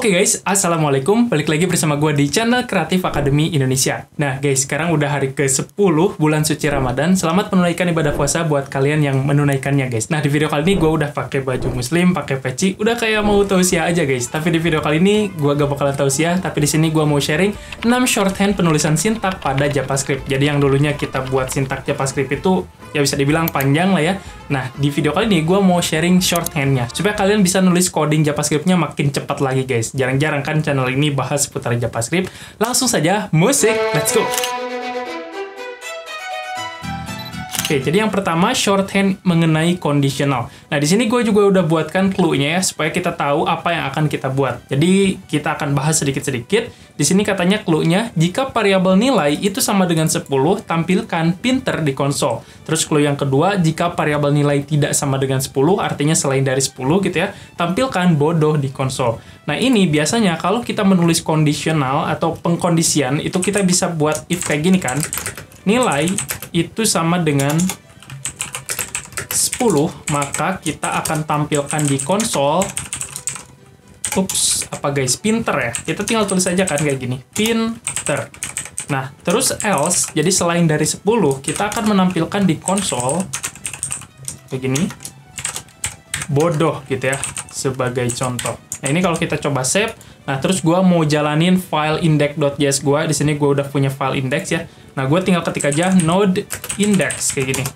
Oke guys, Assalamualaikum. Balik lagi bersama gue di channel Kreatif Akademi Indonesia. Nah guys, sekarang udah hari ke-10 bulan suci Ramadan. Selamat menunaikan ibadah puasa buat kalian yang menunaikannya guys. Nah di video kali ini gue udah pakai baju muslim, pakai peci, udah kayak mau tausiah aja guys. Tapi di video kali ini gue gak bakalan tausiah, tapi di sini gue mau sharing 6 shorthand penulisan sintak pada JavaScript. Jadi yang dulunya kita buat sintak JavaScript itu ya bisa dibilang panjang lah ya. Nah di video kali ini gue mau sharing shorthandnya supaya kalian bisa nulis coding JavaScript-nya makin cepat lagi guys. Jarang-jarang kan channel ini bahas seputar JavaScript. Langsung saja, musik, let's go! Oke, jadi yang pertama shorthand mengenai conditional. Nah, di sini gue juga udah buatkan clue-nya ya, supaya kita tahu apa yang akan kita buat. Jadi, kita akan bahas sedikit-sedikit. Di sini katanya clue-nya, jika variabel nilai itu sama dengan 10, tampilkan pinter di konsol. Terus clue yang kedua, jika variabel nilai tidak sama dengan 10, artinya selain dari 10 gitu ya, tampilkan bodoh di konsol. Nah, ini biasanya kalau kita menulis conditional atau pengkondisian, itu kita bisa buat if kayak gini kan. Nilai itu sama dengan 10, maka kita akan tampilkan di konsol. Ups, apa guys? Pinter ya. Kita tinggal tulis aja kan kayak gini. Pinter. Nah, terus else, jadi selain dari 10, kita akan menampilkan di konsol kayak gini. Bodoh gitu ya, sebagai contoh. Nah, ini kalau kita coba save, nah terus gue mau jalanin file index.js gue. Di sini gue udah punya file index ya. Nah, gue tinggal ketik aja node index kayak gini.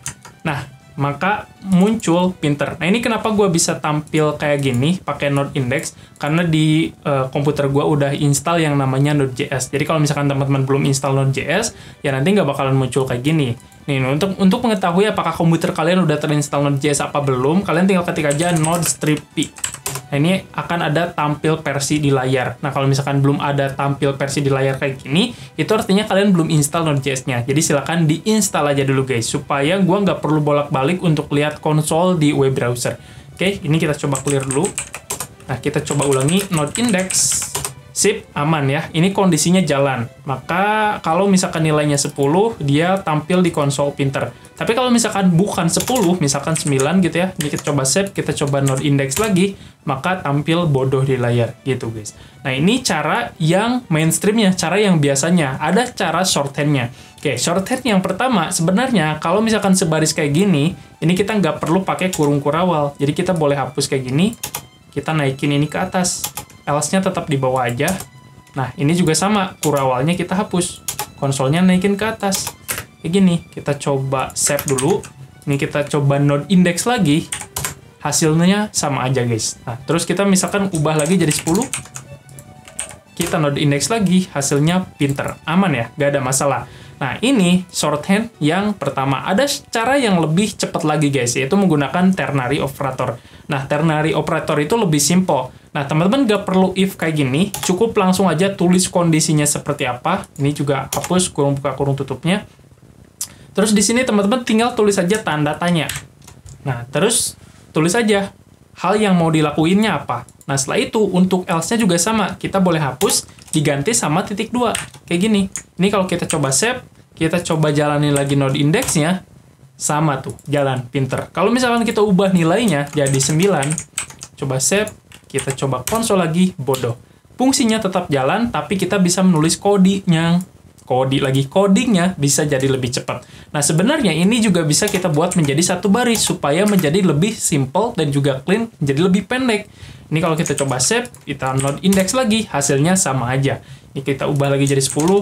Nah, maka muncul pinter. Nah, ini kenapa gue bisa tampil kayak gini pakai node index? Karena di komputer gue udah install yang namanya Node.js. Jadi kalau misalkan teman-teman belum install Node.js, ya nanti nggak bakalan muncul kayak gini. Nih, untuk mengetahui apakah komputer kalian udah terinstall Node.js apa belum, kalian tinggal ketik aja node strip p. Nah, ini akan ada tampil versi di layar. Nah, kalau misalkan belum ada tampil versi di layar kayak gini, itu artinya kalian belum install Node.js-nya. Jadi silakan diinstal aja dulu guys, supaya gua nggak perlu bolak-balik untuk lihat konsol di web browser. Oke, ini kita coba clear dulu. Nah, kita coba ulangi node index. Sip, aman ya. Ini kondisinya jalan. Maka kalau misalkan nilainya 10, dia tampil di konsol pinter. Tapi kalau misalkan bukan 10, misalkan 9 gitu ya. Ini kita coba save, kita coba node index lagi, maka tampil bodoh di layar gitu guys. Nah, ini cara yang mainstreamnya, cara yang biasanya. Ada cara shorthandnya. Oke, shorthand yang pertama sebenarnya kalau misalkan sebaris kayak gini, ini kita nggak perlu pakai kurung kurawal. Jadi kita boleh hapus kayak gini, kita naikin ini ke atas. Else-nya tetap di bawah aja. Nah, ini juga sama, kurawalnya kita hapus. Konsolnya naikin ke atas. Kayak gini, kita coba save dulu. Ini kita coba node index lagi. Hasilnya sama aja, guys. Nah, terus kita misalkan ubah lagi jadi 10. Kita node index lagi, hasilnya pinter. Aman ya, gak ada masalah. Nah, ini shorthand yang pertama. Ada cara yang lebih cepat lagi, guys, yaitu menggunakan ternary operator. Nah, ternary operator itu lebih simple. Nah, teman-teman gak perlu if kayak gini, cukup langsung aja tulis kondisinya seperti apa. Ini juga hapus kurung buka kurung tutupnya. Terus di sini teman-teman tinggal tulis aja tanda tanya. Nah, terus tulis aja hal yang mau dilakuinnya apa. Nah, setelah itu untuk else-nya juga sama. Kita boleh hapus, diganti sama titik 2. Kayak gini. Ini kalau kita coba save, kita coba jalanin lagi node index-nya, sama tuh, jalan, pinter. Kalau misalkan kita ubah nilainya jadi 9, coba save, kita coba konsol lagi, bodoh. Fungsinya tetap jalan, tapi kita bisa menulis codingnya bisa jadi lebih cepat. Nah, sebenarnya ini juga bisa kita buat menjadi satu baris, supaya menjadi lebih simple dan juga clean, menjadi lebih pendek. Ini kalau kita coba save, kita node index lagi, hasilnya sama aja. Ini kita ubah lagi jadi 10,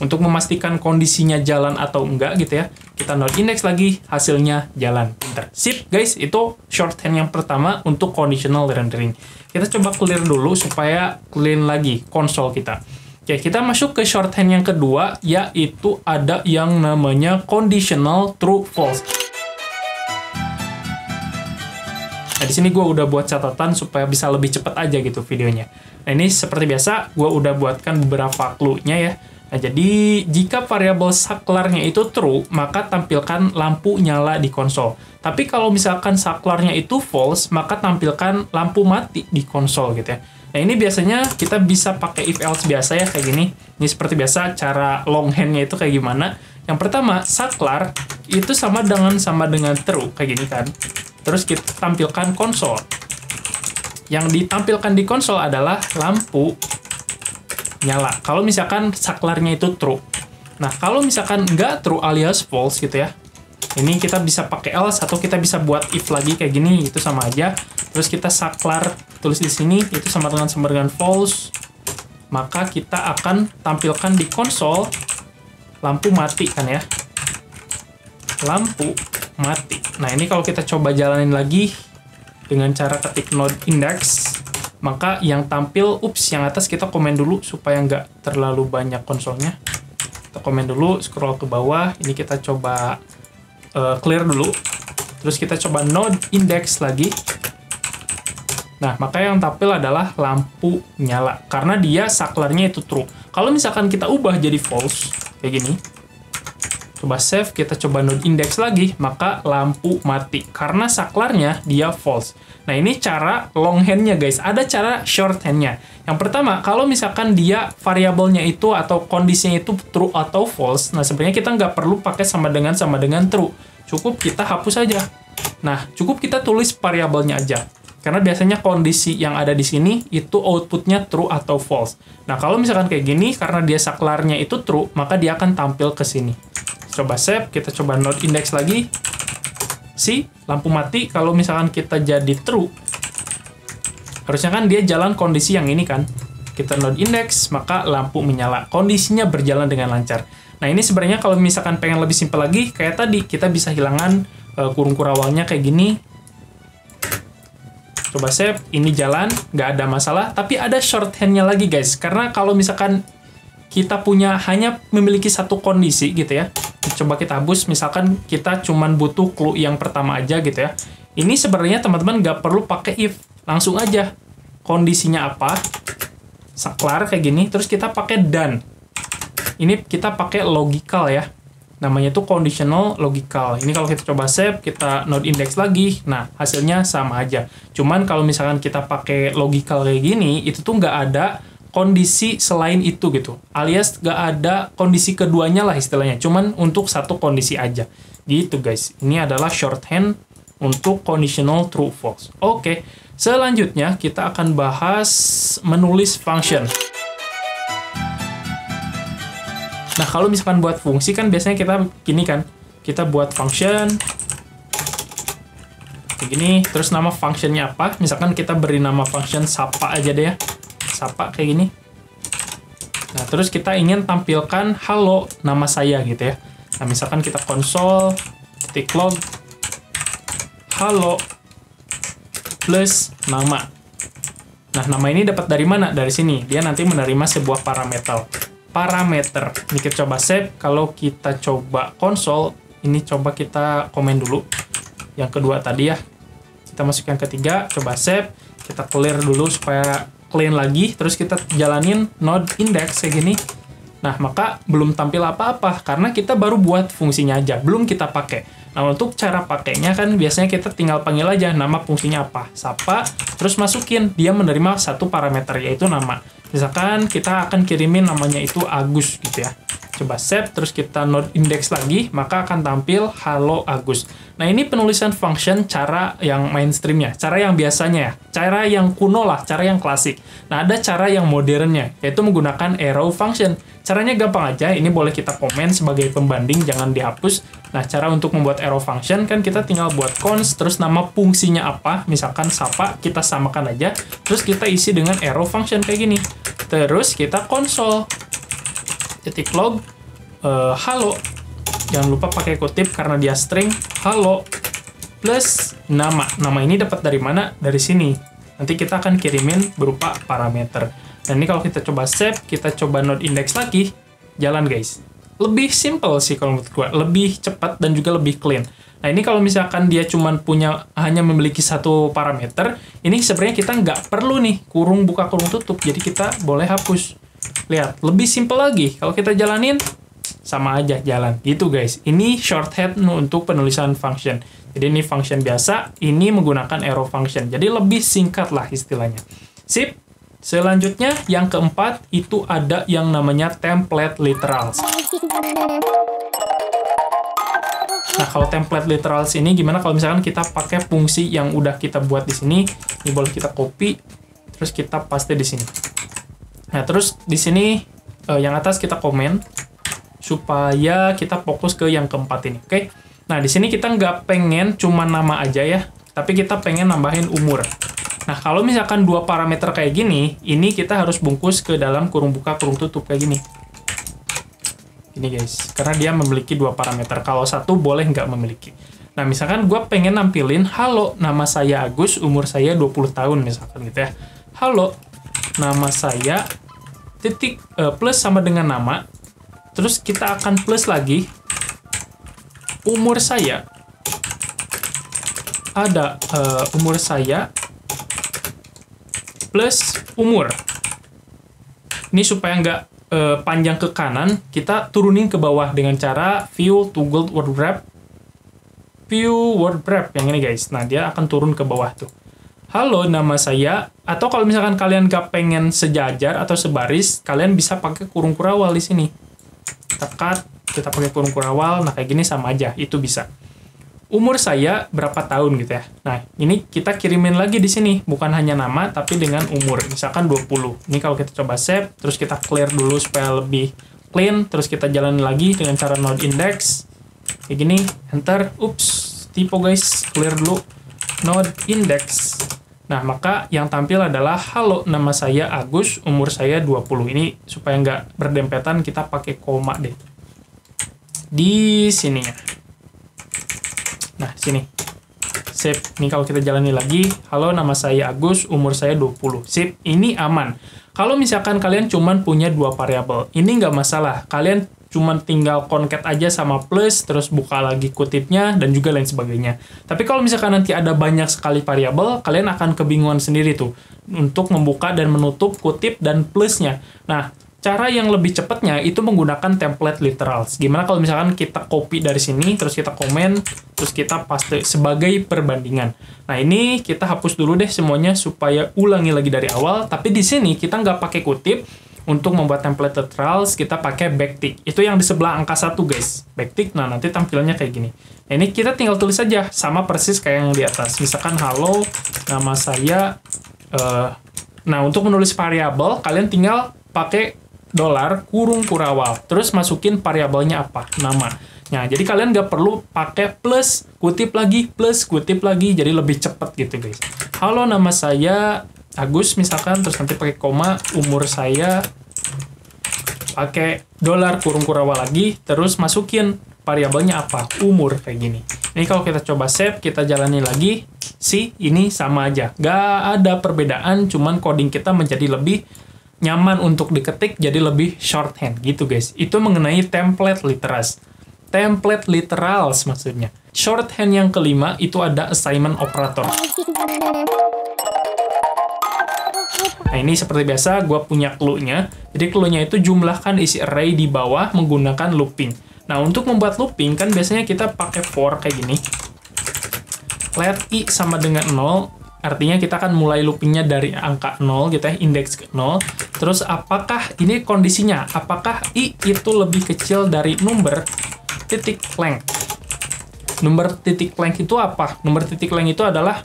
untuk memastikan kondisinya jalan atau enggak gitu ya. Kita node index lagi, hasilnya jalan. Pinter. Sip guys, itu shorthand yang pertama untuk conditional rendering. Kita coba clear dulu supaya clean lagi konsol kita. Oke, kita masuk ke shorthand yang kedua, yaitu ada yang namanya conditional true false. Nah, di sini gue udah buat catatan supaya bisa lebih cepat aja gitu videonya. Nah, ini seperti biasa, gue udah buatkan beberapa clue-nya ya. Nah, jadi jika variabel saklarnya itu true, maka tampilkan lampu nyala di konsol. Tapi kalau misalkan saklarnya itu false, maka tampilkan lampu mati di konsol gitu ya. Nah, ini biasanya kita bisa pakai if else biasa ya, kayak gini. Ini seperti biasa, cara longhand-nya itu kayak gimana. Yang pertama, saklar itu sama dengan true, kayak gini kan. Terus kita tampilkan konsol. yang ditampilkan di konsol adalah lampu nyala. Kalau misalkan saklarnya itu true. Nah, kalau misalkan nggak true alias false gitu ya, ini kita bisa pakai else atau kita bisa buat if lagi kayak gini, itu sama aja. Terus kita saklar tulis di sini itu sama dengan false, maka kita akan tampilkan di konsol lampu mati kan ya. Lampu mati. Nah, ini kalau kita coba jalanin lagi dengan cara ketik node index, maka yang tampil, yang atas kita komen dulu supaya nggak terlalu banyak konsolnya. Kita komen dulu, scroll ke bawah, ini kita coba clear dulu. Terus kita coba node index lagi. Nah, maka yang tampil adalah lampu nyala, karena dia saklarnya itu true. Kalau misalkan kita ubah jadi false, kayak gini, coba save, kita coba node index lagi, maka lampu mati, karena saklarnya dia false. Nah, ini cara long hand-nya guys. Ada cara short hand-nya. Yang pertama, kalau misalkan dia variabelnya itu atau kondisinya itu true atau false, nah sebenarnya kita nggak perlu pakai sama dengan true. Cukup kita hapus aja. Nah, cukup kita tulis variabelnya aja. Karena biasanya kondisi yang ada di sini itu outputnya true atau false. Nah, kalau misalkan kayak gini, karena dia saklarnya itu true, maka dia akan tampil ke sini. Coba save, kita coba node index lagi. Lampu mati. Kalau misalkan kita jadi true, harusnya kan dia jalan kondisi yang ini kan. Kita node index, maka lampu menyala. Kondisinya berjalan dengan lancar. Nah, ini sebenarnya kalau misalkan pengen lebih simpel lagi, kayak tadi, kita bisa hilangkan kurung kurawalnya kayak gini. Coba save, ini jalan, nggak ada masalah. Tapi ada shorthand-nya lagi guys. Karena kalau misalkan kita hanya memiliki satu kondisi gitu ya. Coba kita hapus, misalkan kita cuman butuh clue yang pertama aja gitu ya. Ini sebenarnya teman-teman nggak perlu pakai if, langsung aja kondisinya apa, saklar kayak gini, terus kita pakai done. Ini kita pakai logical ya, namanya itu conditional logical. Ini kalau kita coba save, kita node index lagi, nah hasilnya sama aja. Cuman kalau misalkan kita pakai logical kayak gini, itu tuh nggak ada kondisi selain itu gitu, alias nggak ada kondisi keduanya lah istilahnya, cuman untuk satu kondisi aja gitu guys. Ini adalah shorthand untuk conditional true false. Oke, selanjutnya kita akan bahas menulis function. Nah, kalau misalkan buat fungsi kan biasanya kita gini kan, kita buat function kayak gini, terus nama functionnya apa, misalkan kita beri nama function sapa aja deh ya, sapa kayak gini. Nah, terus kita ingin tampilkan halo nama saya gitu ya. Nah, misalkan kita konsol ketik log halo plus nama. Nah, nama ini dapat dari mana? Dari sini. Dia nanti menerima sebuah parameter. Ini kita coba save. Kalau kita coba konsol, ini coba kita komen dulu. Yang kedua tadi ya. Kita masuk yang ketiga, coba save. Kita clear dulu supaya clean lagi, terus kita jalanin node index kayak gini. Nah, maka belum tampil apa-apa karena kita baru buat fungsinya aja, belum kita pakai. Nah, untuk cara pakainya kan biasanya kita tinggal panggil aja nama fungsinya apa, sapa, terus masukin, dia menerima satu parameter yaitu nama. Misalkan kita akan kirimin namanya itu Agus gitu ya. Coba save, terus kita node index lagi, maka akan tampil halo Agus. Nah, ini penulisan function cara yang mainstreamnya, cara yang biasanya ya, cara yang kuno lah, cara yang klasik. Nah, ada cara yang modernnya, yaitu menggunakan arrow function. Caranya gampang aja, ini boleh kita komen sebagai pembanding, jangan dihapus. Nah, cara untuk membuat arrow function kan kita tinggal buat const, terus nama fungsinya apa, misalkan sapa, kita samakan aja, terus kita isi dengan arrow function kayak gini. Terus kita konsol. Ketik log halo, jangan lupa pakai kutip karena dia string, halo plus nama. Nama ini dapat dari mana? Dari sini. Nanti kita akan kirimin berupa parameter. Dan ini kalau kita coba save, kita coba node index lagi, jalan guys. Lebih simple sih kalau menurut gue, lebih cepat dan juga lebih clean. Nah, ini kalau misalkan dia hanya memiliki satu parameter, ini sebenarnya kita nggak perlu nih kurung buka kurung tutup, jadi kita boleh hapus. Lihat, lebih simple lagi. Kalau kita jalanin, sama aja jalan. Gitu guys. Ini shorthand untuk penulisan function. Jadi ini function biasa, ini menggunakan arrow function. Jadi lebih singkat lah istilahnya. Sip. Selanjutnya, yang keempat, itu ada yang namanya template literals. Nah, kalau template literals ini gimana kalau misalkan kita pakai fungsi yang udah kita buat di sini, Ini boleh kita copy, terus kita paste di sini. Nah, terus di sini yang atas kita komen supaya kita fokus ke yang keempat ini, oke? Nah, di sini kita nggak pengen cuma nama aja ya, tapi kita pengen nambahin umur. Nah, kalau misalkan dua parameter kayak gini, ini kita harus bungkus ke dalam kurung buka, kurung tutup kayak gini. Ini guys, karena dia memiliki dua parameter. Kalau satu boleh nggak memiliki. Nah, misalkan gue pengen nampilin, halo, nama saya Agus, umur saya 20 tahun, misalkan gitu ya. Halo, nama saya, titik, plus sama dengan nama, terus kita akan plus lagi, umur saya, ada umur saya, plus umur. Ini supaya nggak panjang ke kanan, kita turunin ke bawah dengan cara view toggle word wrap, view word wrap yang ini guys. Nah, dia akan turun ke bawah tuh. Halo, nama saya, atau kalau misalkan kalian gak pengen sejajar atau sebaris, kalian bisa pakai kurung kurawal di sini. Tekat, kita pakai kurung kurawal, nah kayak gini sama aja, itu bisa. Umur saya berapa tahun gitu ya. Nah, ini kita kirimin lagi di sini, bukan hanya nama, tapi dengan umur, misalkan 20. Ini kalau kita coba save, terus kita clear dulu supaya lebih clean, terus kita jalanin lagi dengan cara node index, kayak gini, enter, ups, typo guys, clear dulu, node index. Nah, maka yang tampil adalah, halo, nama saya Agus, umur saya 20. Ini supaya nggak berdempetan, kita pakai koma deh. Di sininya. Nah, sini. Sip. Ini kalau kita jalani lagi, halo, nama saya Agus, umur saya 20. Sip. Ini aman. Kalau misalkan kalian cuman punya dua variabel, ini nggak masalah. Kalian cuman tinggal concat aja sama plus, terus buka lagi kutipnya, dan juga lain sebagainya. Tapi kalau misalkan nanti ada banyak sekali variabel, kalian akan kebingungan sendiri tuh untuk membuka dan menutup kutip dan plusnya. Nah, cara yang lebih cepatnya itu menggunakan template literals. Gimana kalau misalkan kita copy dari sini, terus kita komen, terus kita paste sebagai perbandingan. Nah, ini kita hapus dulu deh semuanya supaya ulangi lagi dari awal. Tapi di sini kita nggak pakai kutip. Untuk membuat template literals, kita pakai backtick. Itu yang di sebelah angka 1, guys. Backtick, nah nanti tampilannya kayak gini. Nah, ini kita tinggal tulis aja, sama persis kayak yang di atas. Misalkan, halo, nama saya... nah, untuk menulis variabel, kalian tinggal pakai $ kurung kurawal. Terus masukin variabelnya apa? Nama. Nah, jadi kalian nggak perlu pakai plus, kutip lagi, jadi lebih cepat gitu, guys. Halo, nama saya Agus, misalkan, terus nanti pakai koma, umur saya, pakai $ kurung kurawal lagi, terus masukin variabelnya apa? Umur, kayak gini. Ini kalau kita coba save, kita jalani lagi, ini sama aja. Nggak ada perbedaan, cuman coding kita menjadi lebih nyaman untuk diketik, jadi lebih shorthand gitu guys. Itu mengenai template literals. Template literals maksudnya. Shorthand yang kelima itu ada assignment operator. Nah, ini seperti biasa, gue punya clue-nya. Jadi clue-nya itu jumlahkan isi array di bawah menggunakan looping. Nah, untuk membuat looping, kan biasanya kita pakai for kayak gini. Let i sama dengan 0, artinya kita akan mulai loopingnya dari angka 0, gitu ya, indeks ke 0. Terus, apakah, ini kondisinya, apakah i itu lebih kecil dari number titik length? Number titik length itu apa? Number titik length itu adalah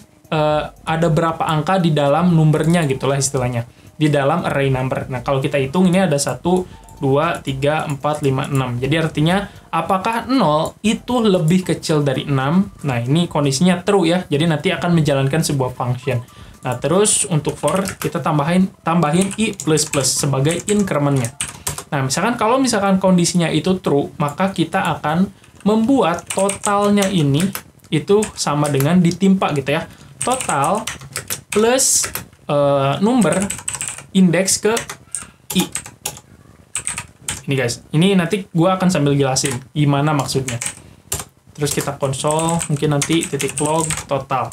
ada berapa angka di dalam numbernya gitulah istilahnya, di dalam array number. Nah, kalau kita hitung ini ada 1, 2, 3, 4, 5, 6. Jadi artinya apakah 0 itu lebih kecil dari 6? Nah, ini kondisinya true ya. Jadi nanti akan menjalankan sebuah function. Nah, terus untuk for kita tambahin i++ sebagai increment-nya. Nah, kalau misalkan kondisinya itu true, maka kita akan membuat totalnya ini itu sama dengan ditimpa gitu ya. Total plus number indeks ke i. Ini guys, ini nanti gue akan sambil jelasin gimana maksudnya. Terus kita konsol, mungkin nanti titik log total.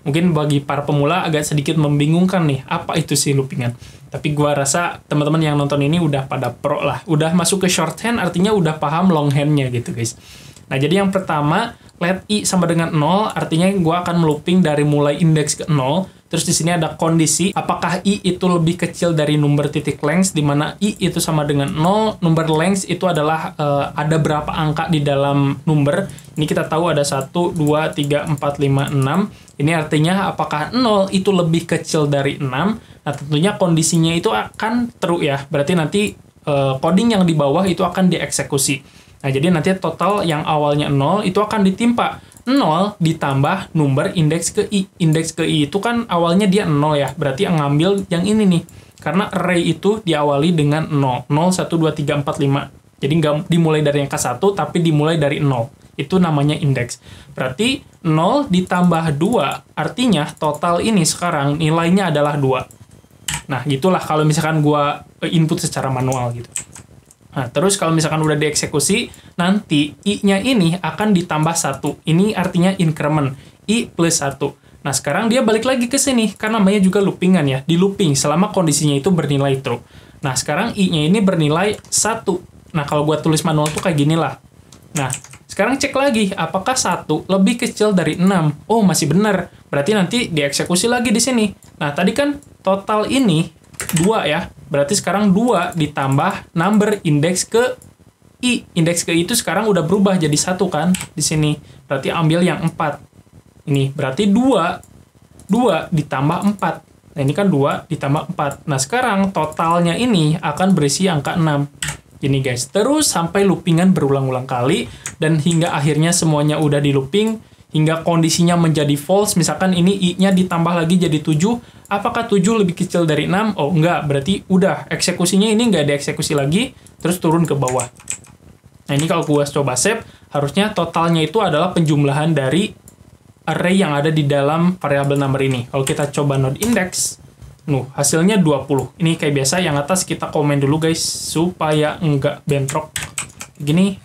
Mungkin bagi para pemula agak sedikit membingungkan nih, apa itu sih loopingan. Tapi gue rasa teman-teman yang nonton ini udah pada pro lah. Udah masuk ke shorthand, artinya udah paham longhand-nya gitu guys. Nah, jadi yang pertama, let i sama dengan 0, artinya gue akan melooping dari mulai indeks ke 0. Terus di sini ada kondisi, apakah i itu lebih kecil dari number titik length, di mana i itu sama dengan 0, number length itu adalah ada berapa angka di dalam number. Ini kita tahu ada 1, 2, 3, 4, 5, 6. Ini artinya apakah 0 itu lebih kecil dari 6? Nah, tentunya kondisinya itu akan true ya. Berarti nanti coding yang di bawah itu akan dieksekusi. Nah, jadi nanti total yang awalnya 0 itu akan ditimpa 0 ditambah number indeks ke I. Indeks ke I itu kan awalnya dia 0 ya. Berarti yang ngambil yang ini nih. Karena array itu diawali dengan 0. 0, 1, 2, 3, 4, 5. Jadi nggak dimulai dari angka 1, tapi dimulai dari 0. Itu namanya indeks. Berarti 0 ditambah 2, artinya total ini sekarang nilainya adalah 2. Nah, gitulah kalau misalkan gua input secara manual gitu. Nah, terus kalau misalkan udah dieksekusi, nanti I-nya ini akan ditambah 1. Ini artinya increment, I plus 1. Nah, sekarang dia balik lagi ke sini, karena namanya juga loopingan ya, di looping selama kondisinya itu bernilai true. Nah, sekarang I-nya ini bernilai 1. Nah, kalau buat tulis manual tuh kayak gini lah. Nah, sekarang cek lagi, apakah 1 lebih kecil dari 6? Oh, masih benar. Berarti nanti dieksekusi lagi di sini. Nah, tadi kan total ini 2 ya. Berarti sekarang 2 ditambah number indeks ke I. Indeks ke I itu sekarang udah berubah jadi 1 kan di sini. Berarti ambil yang 4. Ini berarti 2 ditambah 4. Nah, ini kan 2 ditambah 4. Nah, sekarang totalnya ini akan berisi angka 6. Gini guys, terus sampai loopingan berulang-ulang kali, dan hingga akhirnya semuanya udah di looping, hingga kondisinya menjadi false. Misalkan ini I-nya ditambah lagi jadi 7, apakah 7 lebih kecil dari 6? Oh enggak, berarti udah, eksekusinya ini nggak dieksekusi lagi, terus turun ke bawah. Nah, ini kalau gua coba save, harusnya totalnya itu adalah penjumlahan dari array yang ada di dalam variabel number ini. Kalau kita coba node index, hasilnya 20. Ini kayak biasa, yang atas kita komen dulu guys, supaya enggak bentrok. Gini,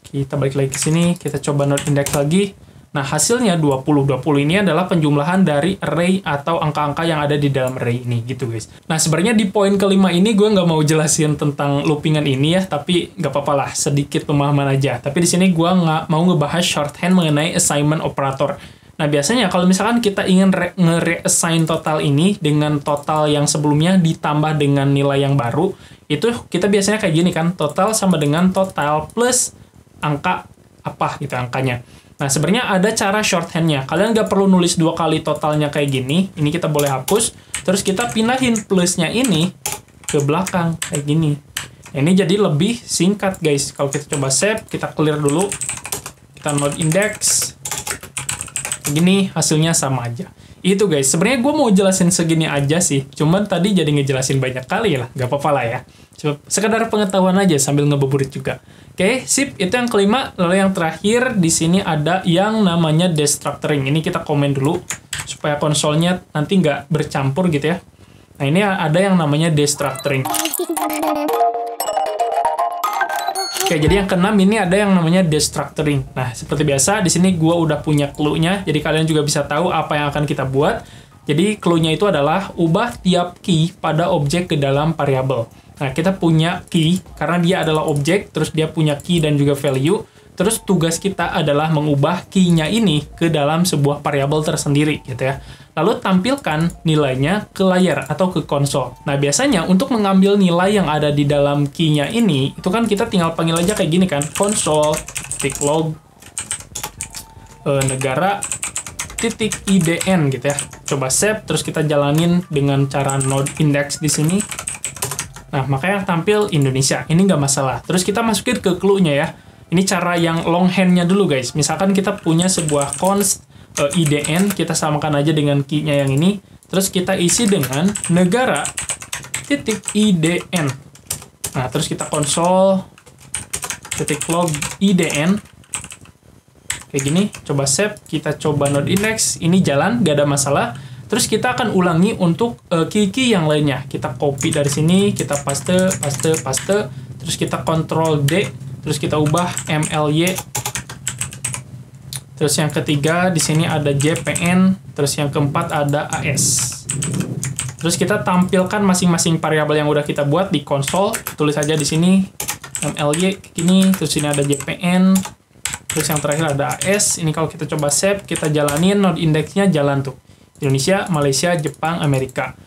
kita balik lagi ke sini, kita coba node index lagi. Nah, hasilnya 20. 20 ini adalah penjumlahan dari array atau angka-angka yang ada di dalam array ini, gitu guys. Nah, sebenarnya di poin kelima ini gue nggak mau jelasin tentang loopingan ini ya, tapi nggak apa-apa lah, sedikit pemahaman aja. Tapi di sini gue nggak mau ngebahas shorthand mengenai assignment operator. Nah, biasanya kalau misalkan kita ingin nge-reassign total ini dengan total yang sebelumnya ditambah dengan nilai yang baru, itu kita biasanya kayak gini kan, total sama dengan total plus angka apa gitu angkanya. Nah, sebenarnya ada cara shorthand-nya. Kalian nggak perlu nulis 2 kali totalnya kayak gini. Ini kita boleh hapus. Terus kita pindahin plusnya ini ke belakang kayak gini. Ini jadi lebih singkat guys. Kalau kita coba save, kita clear dulu. Kita node index. Gini hasilnya sama aja. Itu guys, sebenarnya gue mau jelasin segini aja sih. Cuman tadi jadi ngejelasin banyak kali lah. Gak apa-apa lah ya. Cuma sekedar pengetahuan aja sambil ngebeburit juga. Oke, sip. Itu yang kelima. Lalu yang terakhir di sini ada yang namanya destructuring. Ini kita komen dulu supaya konsolnya nanti nggak bercampur gitu ya. Nah, ini ada yang namanya destructuring. Oke, jadi yang keenam ini ada yang namanya destructuring. Nah, seperti biasa, di sini gua udah punya clue-nya, jadi kalian juga bisa tahu apa yang akan kita buat. Jadi, clue-nya itu adalah ubah tiap key pada objek ke dalam variabel. Nah, kita punya key, karena dia adalah objek, terus dia punya key dan juga value. Terus tugas kita adalah mengubah key-nya ini ke dalam sebuah variabel tersendiri, gitu ya. Lalu tampilkan nilainya ke layar atau ke konsol. Nah, biasanya untuk mengambil nilai yang ada di dalam key-nya ini, itu kan kita tinggal panggil aja kayak gini kan, console .log negara .idn gitu ya. Coba save, terus kita jalanin dengan cara node index di sini. Nah, makanya tampil Indonesia. Ini nggak masalah. Terus kita masukin ke clue-nya ya. Ini cara yang longhand-nya dulu guys. Misalkan kita punya sebuah const IDN, kita samakan aja dengan key-nya yang ini, terus kita isi dengan negara .idn. Nah, terus kita console .log IDN kayak gini, coba save, kita coba node index, ini jalan, gak ada masalah. Terus kita akan ulangi untuk key-key yang lainnya. Kita copy dari sini, kita paste, terus kita Ctrl D, terus kita ubah MLY. Terus yang ketiga di sini ada JPN, terus yang keempat ada AS. Terus kita tampilkan masing-masing variabel yang udah kita buat di konsol. Tulis aja di sini MLY gini, terus ini ada JPN, terus yang terakhir ada AS. Ini kalau kita coba save, kita jalanin node indexnya jalan tuh. Indonesia, Malaysia, Jepang, Amerika.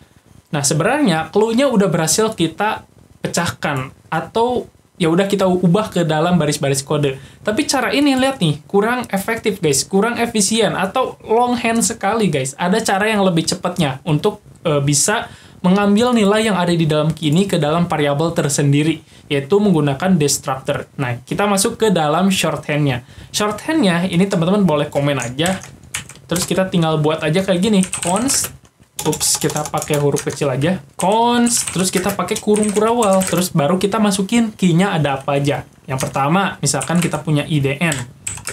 Nah, sebenarnya clue-nya udah berhasil kita pecahkan atau ya udah kita ubah ke dalam baris-baris kode. Tapi cara ini lihat nih, kurang efektif guys, kurang efisien atau longhand sekali guys. Ada cara yang lebih cepatnya untuk bisa mengambil nilai yang ada di dalam key ini ke dalam variabel tersendiri, yaitu menggunakan destructor. Nah, kita masuk ke dalam shorthand-nya. Shorthand-nya ini teman-teman boleh komen aja. Terus kita tinggal buat aja kayak gini, const, kita pakai huruf kecil aja, const, terus kita pakai kurung kurawal, terus baru kita masukin key-nya ada apa aja. Yang pertama, misalkan kita punya IDN,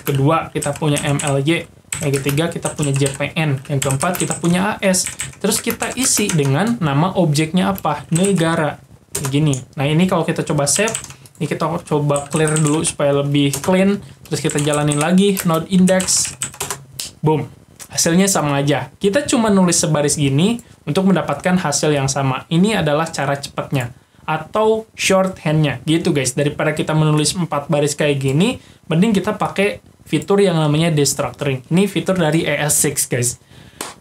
kedua kita punya MLY, yang ketiga kita punya JPN, yang keempat kita punya AS, terus kita isi dengan nama objeknya apa, negara, kayak gini. Nah ini kalau kita coba save, ini kita coba clear dulu supaya lebih clean, terus kita jalanin lagi, node index, boom. Hasilnya sama aja. Kita cuma nulis sebaris gini untuk mendapatkan hasil yang sama. Ini adalah cara cepatnya. Atau shorthand-nya. Gitu guys. Daripada kita menulis 4 baris kayak gini, mending kita pakai fitur yang namanya destructuring. Ini fitur dari ES6 guys.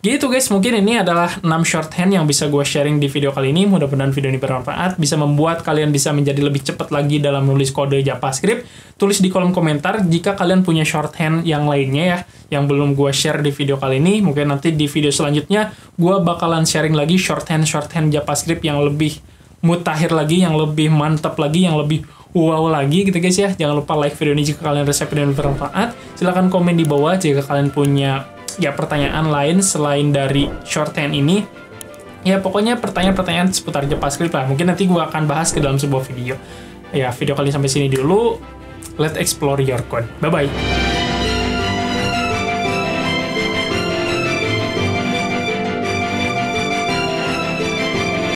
Gitu guys, mungkin ini adalah 6 shorthand yang bisa gue sharing di video kali ini. Mudah-mudahan video ini bermanfaat, bisa membuat kalian bisa menjadi lebih cepat lagi dalam menulis kode JavaScript. Tulis di kolom komentar jika kalian punya shorthand yang lainnya ya, yang belum gue share di video kali ini. Mungkin nanti di video selanjutnya, gue bakalan sharing lagi shorthand JavaScript yang lebih mutakhir lagi, yang lebih mantap lagi, yang lebih wow lagi gitu guys ya. Jangan lupa like video ini jika kalian rasa video ini bermanfaat. Silahkan komen di bawah jika kalian punya ya pertanyaan lain selain dari shorthand ini. Ya pokoknya pertanyaan-pertanyaan seputar JavaScript lah. Mungkin nanti gue akan bahas ke dalam sebuah video. Ya video kali ini sampai sini dulu. Let's explore your code. Bye-bye.